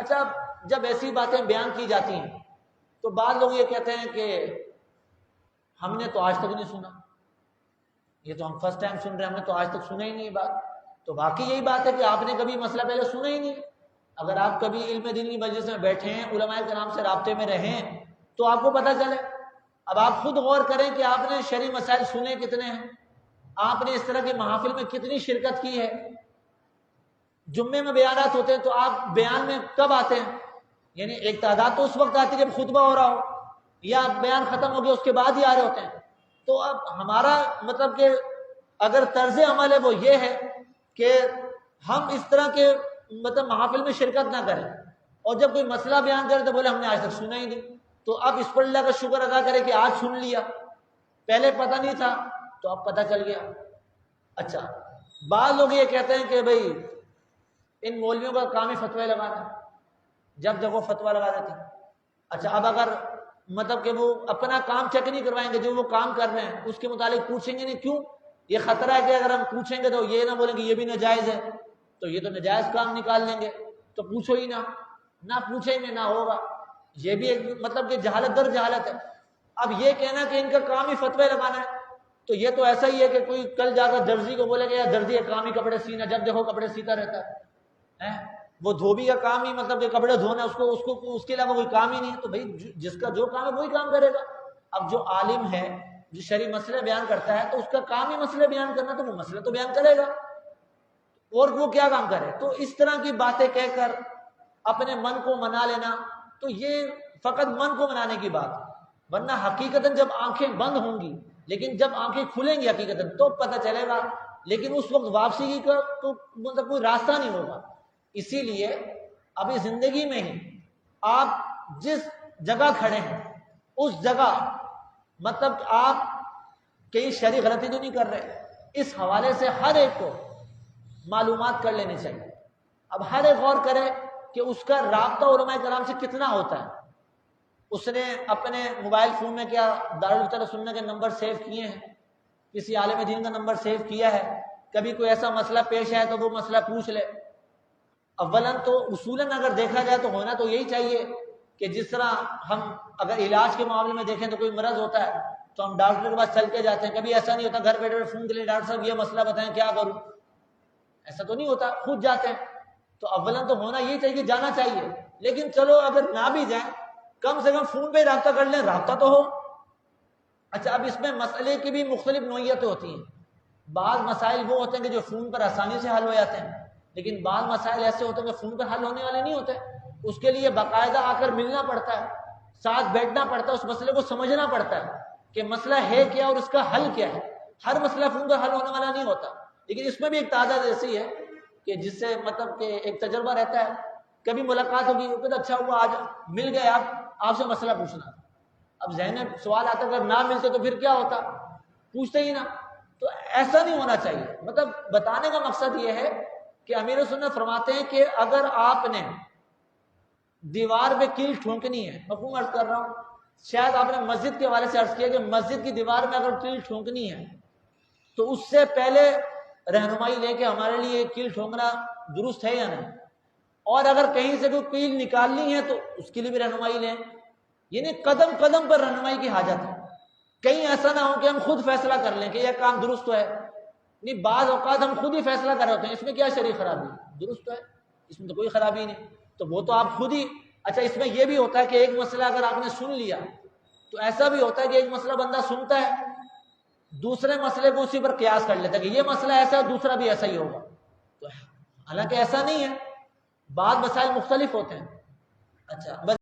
اچھا جب ایسی باتیں بیان کی جاتی ہیں تو بعض لوگ یہ کہتے ہیں کہ ہم نے تو آج تک نہیں سنا، یہ تو ہم فرسٹ ٹائم سن رہے ہیں، ہم نے تو آج تک سنا ہی نہیں بات۔ تو باقی یہی بات ہے کہ آپ نے کبھی مسئلہ پہلے سنا ہی نہیں۔ اگر آپ کبھی علم دین کی مجلس میں بیٹھے ہیں، علماء کرام سے رابطے میں رہیں، تو آپ کو پتہ چلے۔ اب آپ خود غور کریں کہ آپ نے شرعی مسائل سنے کتنے ہیں، آپ نے اس طرح کی محافل میں کتنی شرکت کی ہے۔ جمعے میں بیانات ہوتے ہیں تو آپ بیان میں کب آتے ہیں؟ یعنی ایک تعداد تو اس وقت آتی ہے جب خطبہ ہو رہا ہو، یا بیان ختم ہو گیا اس کے بعد ہی آ رہے ہوتے ہیں۔ تو اب ہمارا مطلب کہ اگر طرز عمل ہے وہ یہ ہے کہ ہم اس طرح کے مطلب محافل میں شرکت نہ کریں، اور جب کوئی مسئلہ بیان کرے تو بولے ہم نے آج تک سنا ہی نہیں۔ تو اب اس پر اللہ کا شکر ادا کرے کہ آج سن لیا، پہلے پتہ نہیں تھا تو اب پتہ چل گیا۔ اچھا بعض لوگ یہ کہتے ہیں کہ بھئی ان مولویوں کا کام ہی فتوے لگانا، جب دیکھو فتویٰ لگا دیتے ہیں۔ اچھا اب اگر مطلب کہ وہ اپنا کام چیک نہیں کروائیں گے، جو وہ کام کر رہے ہیں اس کے متعلق پوچھیں گے نہیں، کیوں؟ یہ خطرہ ہے کہ اگر ہم پوچھیں گے تو یہ نہ بولیں گے یہ بھی ناجائز ہے، تو یہ تو ناجائز کام نکال لیں گے، تو پوچھو ہی نہ پوچھیں گے نہ ہوگا۔ یہ بھی ایک مطلب کہ جہالت در جہالت ہے۔ اب یہ کہنا کہ ان کا کام ہی فتوے لگانا ہے، تو یہ تو ایسا ہی ہے کہ کوئی کل جا کر درزی کو بولے گا یا درزی کا کام ہی کپڑے سینا، جب دیکھو کپڑے سیتا رہتا ہے۔ وہ دھوبی کا کام ہی مطلب کہ کپڑے دھونا، اس کے علاوہ کوئی کام ہی نہیں ہے، تو بھائی جس کا جو کام ہے وہی کام کرے گا۔ اب جو عالم ہے جو شرعی مسئلے بیان کرتا ہے تو اس کا کام ہی مسئلے بیان کرنا، تو وہ مسئلے تو بیان کرے گا، اور وہ کیا کام کرے؟ تو اس طرح کی باتیں کہہ کر اپنے من کو منا لینا، تو یہ فقط من کو منانے کی بات ہے، ورنہ حقیقتاً جب آنکھیں بند ہوں گی، لیکن جب آنکھیں کھلیں گی حقیقتاً تو پتہ چلے گا، لیکن اس وقت واپسی کی تو مطلب کوئی راستہ نہیں ہوگا۔ اسی لیے ابھی زندگی میں ہی آپ جس جگہ کھڑے ہیں اس جگہ مطلب آپ کئی شرعی غلطی تو نہیں کر رہے، اس حوالے سے ہر ایک کو معلومات کر لینی چاہیے۔ اب ہر ایک غور کرے کہ اس کا رابطہ علماء کرام سے کتنا ہوتا ہے، اس نے اپنے موبائل فون میں کیا دارالفتہ سننے کے نمبر سیو کیے ہیں، کسی عالم دین کا نمبر سیو کیا ہے، کبھی کوئی ایسا مسئلہ پیش آئے تو وہ مسئلہ پوچھ لے۔ اولاً تو اصولاً اگر دیکھا جائے تو ہونا تو یہی چاہیے کہ جس طرح ہم اگر علاج کے معاملے میں دیکھیں تو کوئی مرض ہوتا ہے تو ہم ڈاکٹر کے پاس چل کے جاتے ہیں، کبھی ایسا نہیں ہوتا گھر بیٹھے فون کے لیے ڈاکٹر صاحب یہ مسئلہ بتائیں کیا کروں، ایسا تو نہیں ہوتا، خود جاتے ہیں۔ تو اولاً تو ہونا یہی چاہیے کہ جانا چاہیے، لیکن چلو اگر نہ بھی جائیں کم سے کم فون پہ رابطہ کر لیں، رابطہ تو ہو۔ اچھا اب اس میں مسئلے کی بھی مختلف نوعیتیں ہوتی ہیں، بعض مسائل وہ ہوتے ہیں کہ جو فون پر آسانی سے حل ہو جاتے ہیں، لیکن بعض مسائل ایسے ہوتے ہیں کہ فون پر حل ہونے والے نہیں ہوتے، اس کے لیے باقاعدہ آ کر ملنا پڑتا ہے، ساتھ بیٹھنا پڑتا ہے، اس مسئلے کو سمجھنا پڑتا ہے کہ مسئلہ ہے کیا اور اس کا حل کیا ہے۔ ہر مسئلہ فون پر حل ہونے والا نہیں ہوتا، لیکن اس میں بھی ایک تعداد ایسی ہے کہ جس سے مطلب کہ ایک تجربہ رہتا ہے، کبھی ملاقات ہوگی تو اچھا ہوا آج مل گئے، آپ سے مسئلہ پوچھنا، اب ذہن میں سوال آتا اگر نہ ملتے تو پھر کیا ہوتا، پوچھتے ہی نہ۔ تو ایسا نہیں ہونا چاہیے۔ مطلب بتانے کا مقصد یہ ہے کہ امیر سنت فرماتے ہیں کہ اگر آپ نے دیوار پہ کیل ٹھونکنی ہے، مفہوم عرض کر رہا ہوں، شاید آپ نے مسجد کے حوالے سے عرض کیا کہ مسجد کی دیوار میں اگر کیل ٹھونکنی ہے تو اس سے پہلے رہنمائی لیں کہ ہمارے لیے کیل ٹھونکنا درست ہے یا نہیں، اور اگر کہیں سے کوئی کیل نکالنی ہے تو اس کے لیے بھی رہنمائی لیں، یعنی قدم قدم پر رہنمائی کی حاجت ہے۔ کہیں ایسا نہ ہو کہ ہم خود فیصلہ کر لیں کہ یہ کام درست تو ہے، نہیں بعض اوقات ہم خود ہی فیصلہ کر رہے ہوتے ہیں اس میں کیا شرعی خرابی ہے، درست تو ہے، اس میں تو کوئی خرابی نہیں، تو وہ تو آپ خود ہی۔ اچھا اس میں یہ بھی ہوتا ہے کہ ایک مسئلہ اگر آپ نے سن لیا تو ایسا بھی ہوتا ہے کہ ایک مسئلہ بندہ سنتا ہے دوسرے مسئلے کو اسی پر قیاس کر لیتا ہے کہ یہ مسئلہ ایسا ہے دوسرا بھی ایسا ہی ہوگا، تو حالانکہ ایسا نہیں ہے، بعض مسائل مختلف ہوتے ہیں۔ اچھا بس